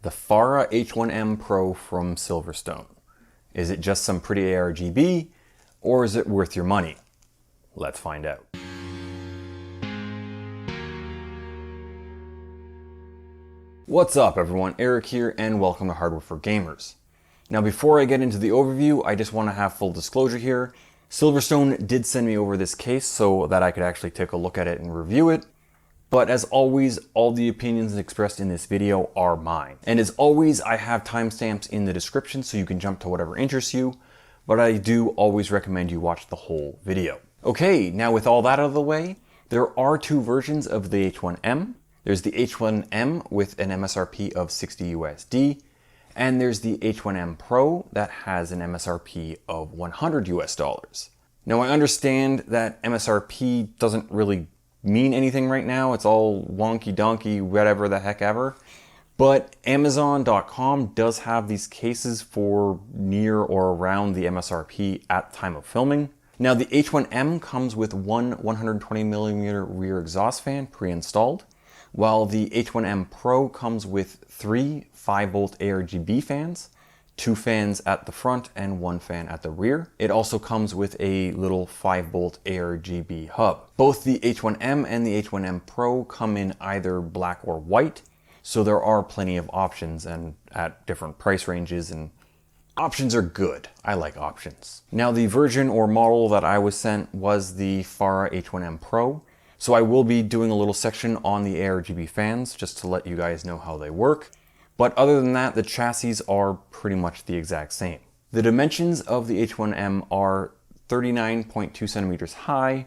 The FARA H1M Pro from SilverStone. Is it just some pretty ARGB, or is it worth your money? Let's find out. What's up everyone, Erik here and welcome to Hardware for Gamers. Now before I get into the overview, I just want to have full disclosure here. SilverStone did send me over this case so that I could actually take a look at it and review it. But as always, all the opinions expressed in this video are mine. And as always, I have timestamps in the description so you can jump to whatever interests you, but I do always recommend you watch the whole video. Okay, now with all that out of the way, there are two versions of the H1M. There's the H1M with an MSRP of 60 USD, and there's the H1M Pro that has an MSRP of 100 US dollars. Now I understand that MSRP doesn't really mean anything right now. It's all wonky donkey, whatever the heck ever. But Amazon.com does have these cases for near or around the MSRP at time of filming. Now the H1M comes with one 120mm rear exhaust fan pre-installed, while the H1M Pro comes with three 5-volt ARGB fans, 2 fans at the front and 1 fan at the rear. It also comes with a little 5-volt ARGB hub. Both the H1M and the H1M Pro come in either black or white, so there are plenty of options and at different price ranges, and options are good. I like options. Now the version or model that I was sent was the FARA H1M Pro, so I will be doing a little section on the ARGB fans just to let you guys know how they work. But other than that, the chassis are pretty much the exact same. The dimensions of the H1M are 39.2 centimeters high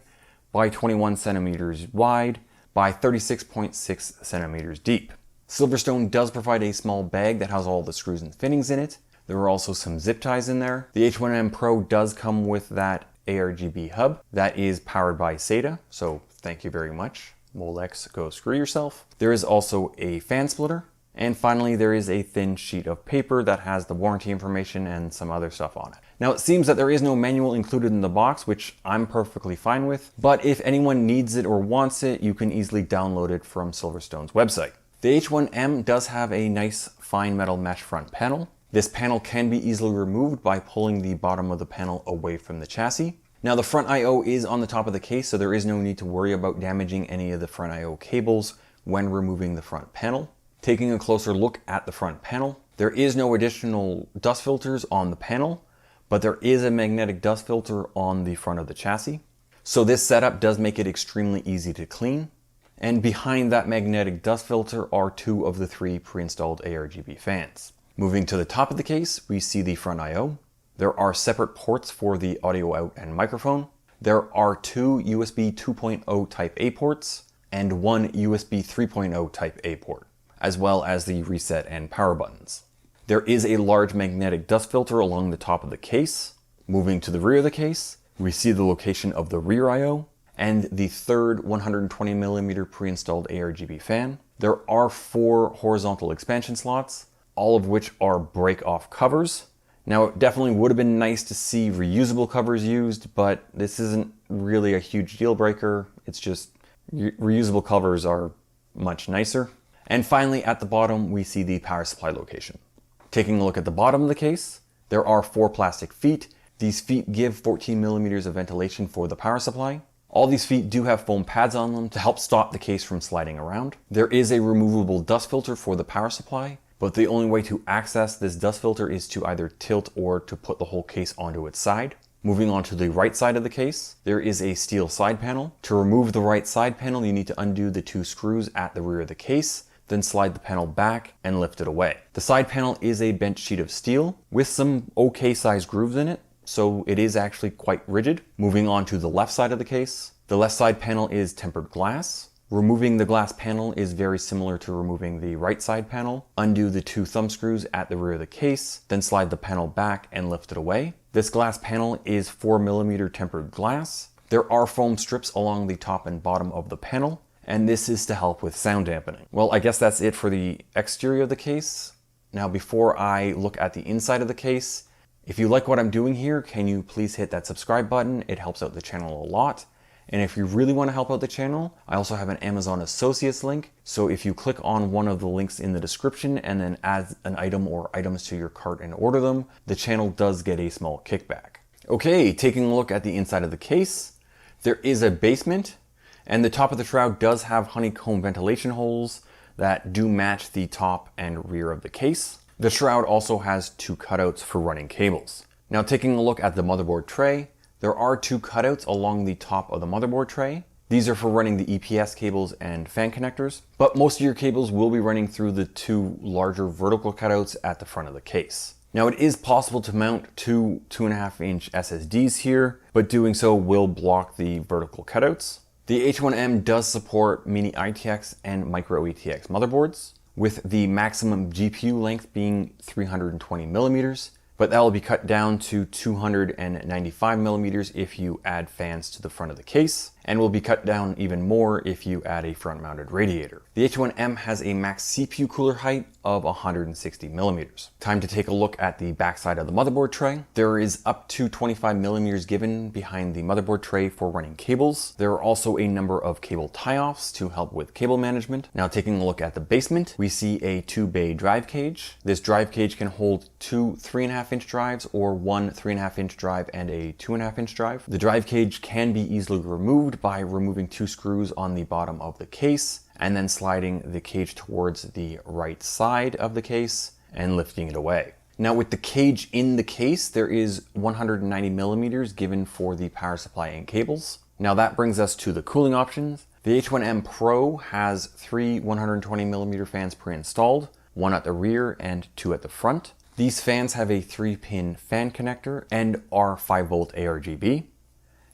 by 21 centimeters wide by 36.6 centimeters deep. SilverStone does provide a small bag that has all the screws and fittings in it. There are also some zip ties in there. The H1M Pro does come with that ARGB hub that is powered by SATA, so thank you very much. Molex, go screw yourself. There is also a fan splitter. And finally, there is a thin sheet of paper that has the warranty information and some other stuff on it. Now, it seems that there is no manual included in the box, which I'm perfectly fine with, but if anyone needs it or wants it, you can easily download it from SilverStone's website. The H1M does have a nice fine metal mesh front panel. This panel can be easily removed by pulling the bottom of the panel away from the chassis. Now, the front I/O is on the top of the case, so there is no need to worry about damaging any of the front I/O cables when removing the front panel. Taking a closer look at the front panel, there is no additional dust filters on the panel, but there is a magnetic dust filter on the front of the chassis. So this setup does make it extremely easy to clean. And behind that magnetic dust filter are 2 of the 3 pre-installed ARGB fans. Moving to the top of the case, we see the front I/O. There are separate ports for the audio out and microphone. There are 2 USB 2.0 Type A ports and 1 USB 3.0 Type A port, as well as the reset and power buttons. There is a large magnetic dust filter along the top of the case. Moving to the rear of the case, we see the location of the rear I/O and the third 120mm pre-installed ARGB fan. There are 4 horizontal expansion slots, all of which are break-off covers. Now, it definitely would have been nice to see reusable covers used, but this isn't really a huge deal breaker. It's just reusable covers are much nicer. And finally, at the bottom, we see the power supply location. Taking a look at the bottom of the case, there are 4 plastic feet. These feet give 14 millimeters of ventilation for the power supply. All these feet do have foam pads on them to help stop the case from sliding around. There is a removable dust filter for the power supply, but the only way to access this dust filter is to either tilt or to put the whole case onto its side. Moving on to the right side of the case, there is a steel side panel. To remove the right side panel, you need to undo the 2 screws at the rear of the case, then slide the panel back and lift it away. The side panel is a bent sheet of steel with some okay sized grooves in it, so it is actually quite rigid. Moving on to the left side of the case, the left side panel is tempered glass. Removing the glass panel is very similar to removing the right side panel. Undo the 2 thumb screws at the rear of the case, then slide the panel back and lift it away. This glass panel is 4mm tempered glass. There are foam strips along the top and bottom of the panel, and this is to help with sound dampening. Well, I guess that's it for the exterior of the case. Now, before I look at the inside of the case, if you like what I'm doing here, can you please hit that subscribe button? It helps out the channel a lot. And if you really want to help out the channel, I also have an Amazon Associates link. So if you click on one of the links in the description and then add an item or items to your cart and order them, the channel does get a small kickback. Okay, taking a look at the inside of the case, there is a basement, and the top of the shroud does have honeycomb ventilation holes that do match the top and rear of the case. The shroud also has 2 cutouts for running cables. Now taking a look at the motherboard tray, there are 2 cutouts along the top of the motherboard tray. These are for running the EPS cables and fan connectors, but most of your cables will be running through the 2 larger vertical cutouts at the front of the case. Now it is possible to mount 2 2.5-inch SSDs here, but doing so will block the vertical cutouts. The H1M does support mini ITX and micro ATX motherboards, with the maximum GPU length being 320 millimeters. But that will be cut down to 295 millimeters if you add fans to the front of the case, and will be cut down even more if you add a front-mounted radiator. The H1M has a max CPU cooler height of 160 millimeters. Time to take a look at the backside of the motherboard tray. There is up to 25 millimeters given behind the motherboard tray for running cables. There are also a number of cable tie-offs to help with cable management. Now taking a look at the basement, we see a 2-bay drive cage. This drive cage can hold 2 3.5-inch drives or 1 3.5-inch drive and a 2.5-inch drive. The drive cage can be easily removed by removing 2 screws on the bottom of the case and then sliding the cage towards the right side of the case and lifting it away. Now with the cage in the case, there is 190 millimeters given for the power supply and cables. Now that brings us to the cooling options. The H1M Pro has 3 120 millimeter fans pre-installed, 1 at the rear and 2 at the front. These fans have a 3-pin fan connector and are 5-volt ARGB.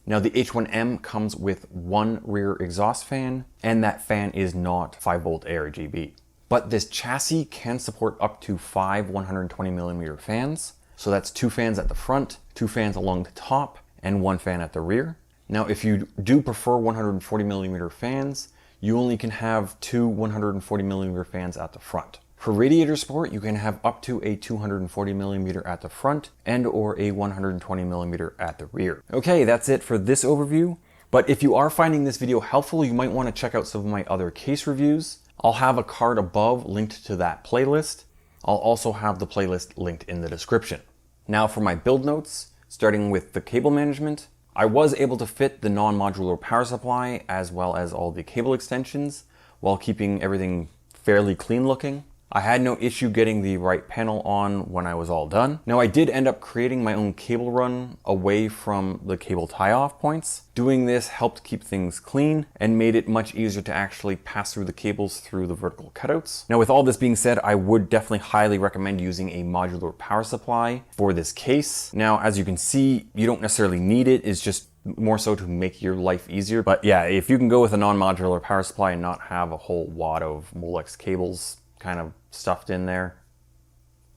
Now the H1M comes with 1 rear exhaust fan, and that fan is not 5-volt ARGB. But this chassis can support up to 5 120 millimeter fans. So that's 2 fans at the front, 2 fans along the top, and 1 fan at the rear. Now if you do prefer 140 millimeter fans, you only can have 2 140 millimeter fans at the front. For radiator support, you can have up to a 240 millimeter at the front and or a 120 millimeter at the rear. Okay, that's it for this overview. But if you are finding this video helpful, you might want to check out some of my other case reviews. I'll have a card above linked to that playlist. I'll also have the playlist linked in the description. Now for my build notes, starting with the cable management, I was able to fit the non-modular power supply as well as all the cable extensions while keeping everything fairly clean looking. I had no issue getting the right panel on when I was all done. Now I did end up creating my own cable run away from the cable tie-off points. Doing this helped keep things clean and made it much easier to actually pass through the cables through the vertical cutouts. Now with all this being said, I would definitely highly recommend using a modular power supply for this case. Now as you can see, you don't necessarily need it, it's just more so to make your life easier. But yeah, if you can go with a non-modular power supply and not have a whole wad of Molex cables kind of stuffed in there,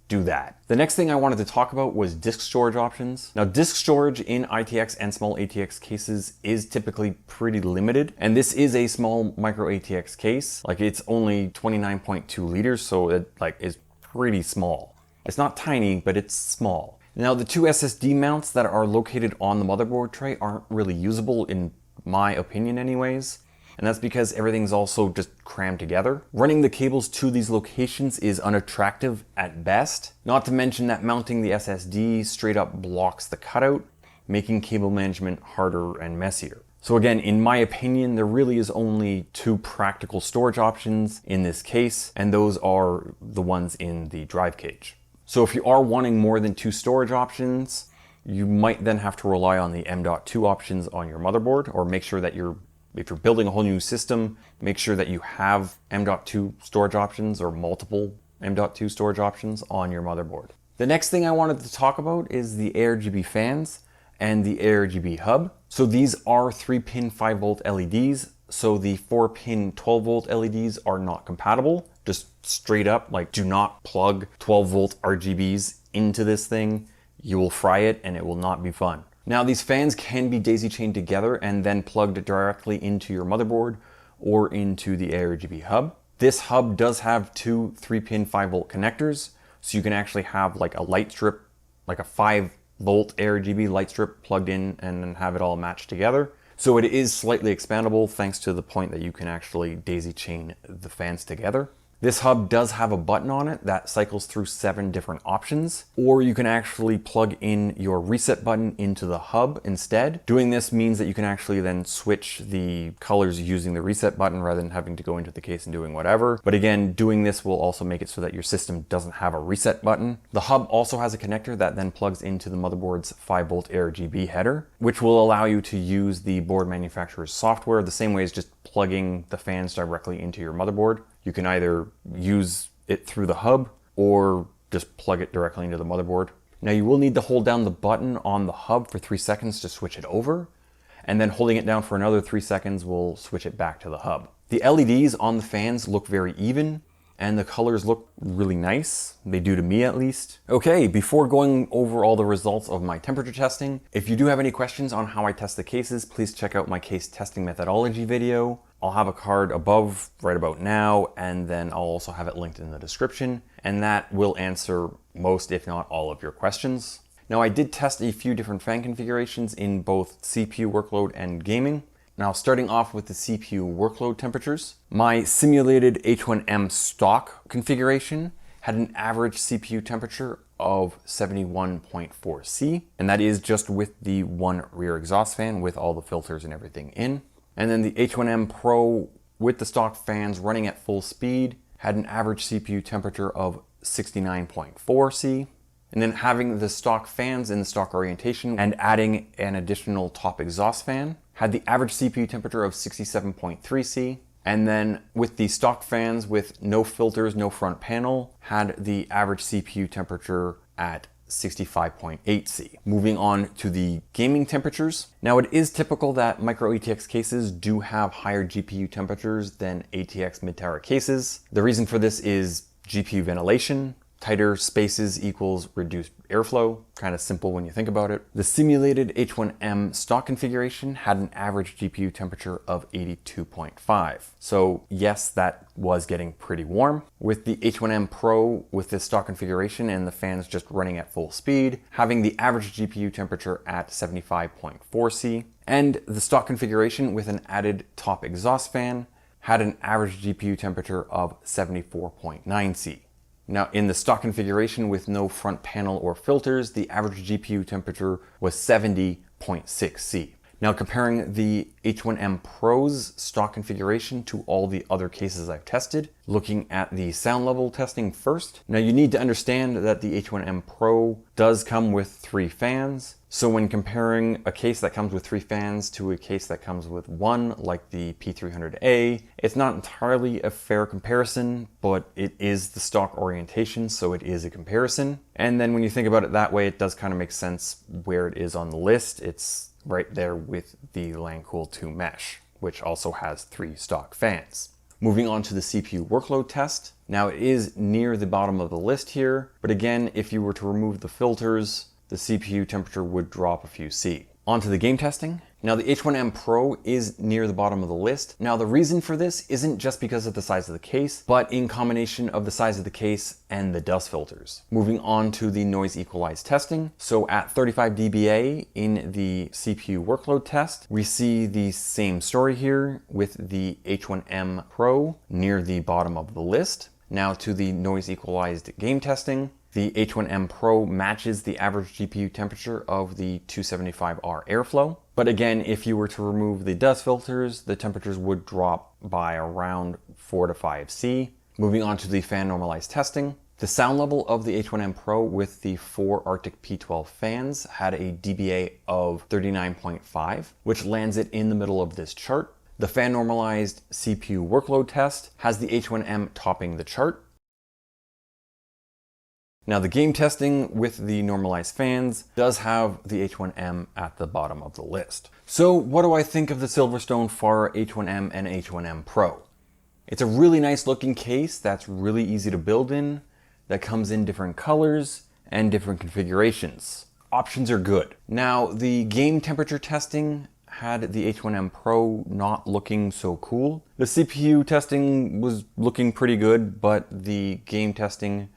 do that. The next thing I wanted to talk about was disk storage options. Now disk storage in ITX and small ATX cases is typically pretty limited, and this is a small micro ATX case. Like it's only 29.2 liters, so it is pretty small. It's not tiny, but it's small. Now the 2 SSD mounts that are located on the motherboard tray aren't really usable in my opinion anyways. And that's because everything's also just crammed together. Running the cables to these locations is unattractive at best. Not to mention that mounting the SSD straight up blocks the cutout, making cable management harder and messier. So again, in my opinion, there really is only 2 practical storage options in this case, and those are the ones in the drive cage. So if you are wanting more than 2 storage options, you might then have to rely on the M.2 options on your motherboard, or make sure that if you're building a whole new system, make sure that you have M.2 storage options or multiple M.2 storage options on your motherboard. The next thing I wanted to talk about is the ARGB fans and the ARGB hub. So these are 3-pin 5-volt LEDs. So the 4-pin 12-volt LEDs are not compatible. Just straight up, do not plug 12-volt RGBs into this thing. You will fry it and it will not be fun. Now these fans can be daisy chained together and then plugged directly into your motherboard or into the ARGB hub. This hub does have 2 3-pin 5-volt connectors, so you can actually have a light strip, a 5-volt ARGB light strip plugged in and then have it all matched together. So it is slightly expandable thanks to the point that you can actually daisy chain the fans together. This hub does have a button on it that cycles through 7 different options, or you can actually plug in your reset button into the hub instead. Doing this means that you can actually then switch the colors using the reset button rather than having to go into the case and doing whatever. But again, doing this will also make it so that your system doesn't have a reset button. The hub also has a connector that then plugs into the motherboard's 5-volt ARGB header, which will allow you to use the board manufacturer's software the same way as just plugging the fans directly into your motherboard. You can either use it through the hub or just plug it directly into the motherboard. Now you will need to hold down the button on the hub for 3 seconds to switch it over, and then holding it down for another 3 seconds will switch it back to the hub. The LEDs on the fans look very even, and the colors look really nice. They do to me at least. Okay, before going over all the results of my temperature testing, if you do have any questions on how I test the cases, please check out my case testing methodology video. I'll have a card above right about now, and then I'll also have it linked in the description, and that will answer most, if not all, of your questions. Now I did test a few different fan configurations in both CPU workload and gaming. Now starting off with the CPU workload temperatures, my simulated H1M stock configuration had an average CPU temperature of 71.4 C, and that is just with the one rear exhaust fan with all the filters and everything in. And then the H1M Pro with the stock fans running at full speed had an average CPU temperature of 69.4 C. And then having the stock fans in the stock orientation and adding an additional top exhaust fan had the average CPU temperature of 67.3 C. And then with the stock fans with no filters, no front panel, had the average CPU temperature at 65.8 C. Moving on to the gaming temperatures. Now it is typical that micro ATX cases do have higher GPU temperatures than ATX mid-tower cases. The reason for this is GPU ventilation. Tighter spaces equals reduced airflow. Kind of simple when you think about it. The simulated H1M stock configuration had an average GPU temperature of 82.5. So yes, that was getting pretty warm. With the H1M Pro with this stock configuration and the fans just running at full speed, having the average GPU temperature at 75.4 C. And the stock configuration with an added top exhaust fan had an average GPU temperature of 74.9 C. Now in the stock configuration with no front panel or filters, the average GPU temperature was 70.6 C. Now comparing the H1M Pro's stock configuration to all the other cases I've tested, looking at the sound level testing first. Now you need to understand that the H1M Pro does come with 3 fans. So when comparing a case that comes with 3 fans to a case that comes with 1, like the P300A, it's not entirely a fair comparison, but it is the stock orientation, so it is a comparison. And then when you think about it that way, it does kind of make sense where it is on the list. It's right there with the Langcool 2 mesh, which also has 3 stock fans. Moving on to the CPU workload test. Now it is near the bottom of the list here, but again, if you were to remove the filters, the CPU temperature would drop a few C. On to the game testing. Now the H1M Pro is near the bottom of the list. Now the reason for this isn't just because of the size of the case, but in combination of the size of the case and the dust filters. Moving on to the noise equalized testing. So at 35 dBA in the CPU workload test, we see the same story here with the H1M Pro near the bottom of the list. Now to the noise equalized game testing. The H1M Pro matches the average GPU temperature of the 275R airflow. But again, if you were to remove the dust filters, the temperatures would drop by around 4 to 5 C. Moving on to the fan normalized testing. The sound level of the H1M Pro with the 4 Arctic P12 fans had a dBA of 39.5, which lands it in the middle of this chart. The fan normalized CPU workload test has the H1M topping the chart. Now the game testing with the normalized fans does have the H1M at the bottom of the list. So what do I think of the SilverStone FARA H1M and H1M Pro? It's a really nice looking case that's really easy to build in, that comes in different colors and different configurations. Options are good. Now the game temperature testing had the H1M Pro not looking so cool. The CPU testing was looking pretty good, but the game testing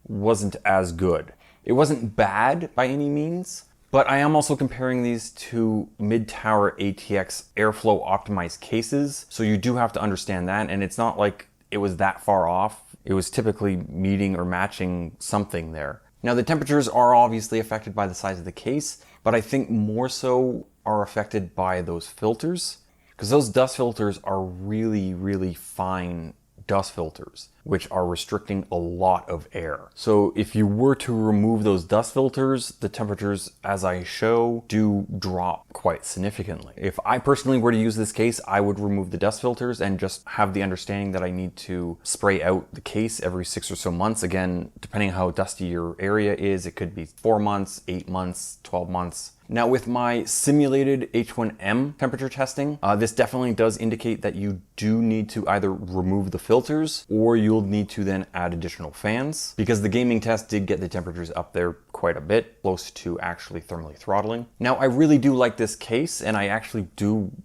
wasn't as good. It wasn't bad by any means, But I am also comparing these to mid-tower ATX airflow optimized cases. So you do have to understand that. And it's not like it was that far off. It was typically meeting or matching something there. Now the temperatures are obviously affected by the size of the case, but I think more so are affected by those filters, because those dust filters are really, really fine dust filters, which are restricting a lot of air. So if you were to remove those dust filters, the temperatures, as I show, do drop quite significantly. If I personally were to use this case, I would remove the dust filters and just have the understanding that I need to spray out the case every 6 or so months. Again, depending how dusty your area is, it could be 4 months, 8 months, 12 months. Now with my simulated H1M temperature testing, this definitely does indicate that you do need to either remove the filters or you'll need to then add additional fans, because the gaming test did get the temperatures up there quite a bit, close to actually thermally throttling. Now I really do like this case, and I actually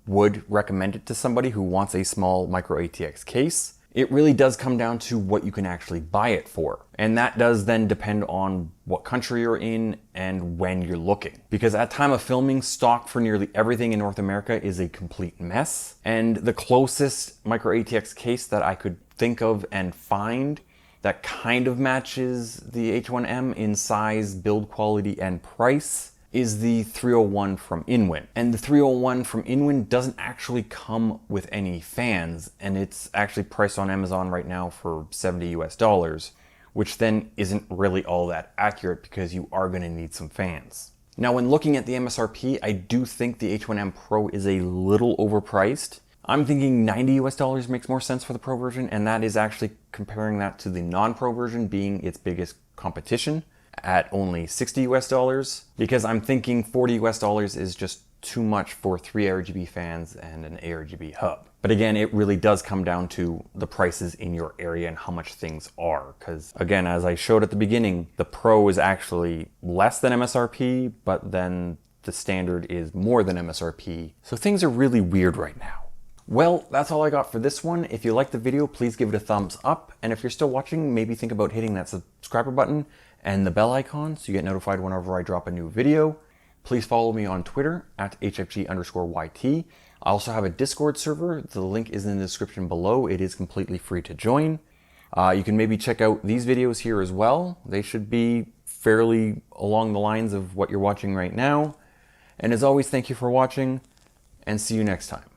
would recommend it to somebody who wants a small micro ATX case. It really does come down to what you can actually buy it for. And that does then depend on what country you're in and when you're looking. Because at time of filming, stock for nearly everything in North America is a complete mess. And the closest micro ATX case that I could think of and find that kind of matches the H1M in size, build quality, and price is the 301 from Inwin. And the 301 from Inwin doesn't actually come with any fans, and it's actually priced on Amazon right now for $70 US, which then isn't really all that accurate because you are gonna need some fans. Now, when looking at the MSRP, I do think the H1M Pro is a little overpriced. I'm thinking $90 US makes more sense for the Pro version, and that is actually comparing that to the non-Pro version being its biggest competition at only $60 US, because I'm thinking $40 US is just too much for 3 ARGB fans and an ARGB hub. But again, it really does come down to the prices in your area and how much things are. Because again, as I showed at the beginning, the Pro is actually less than MSRP, but then the standard is more than MSRP. So things are really weird right now. Well, that's all I got for this one. If you liked the video, please give it a thumbs up. And if you're still watching, maybe think about hitting that subscriber button and the bell icon so you get notified whenever I drop a new video. Please follow me on Twitter at HFG_YT. I also have a Discord server. The link is in the description below. It is completely free to join. You can maybe check out these videos here as well. They should be fairly along the lines of what you're watching right now. And as always, thank you for watching, and see you next time.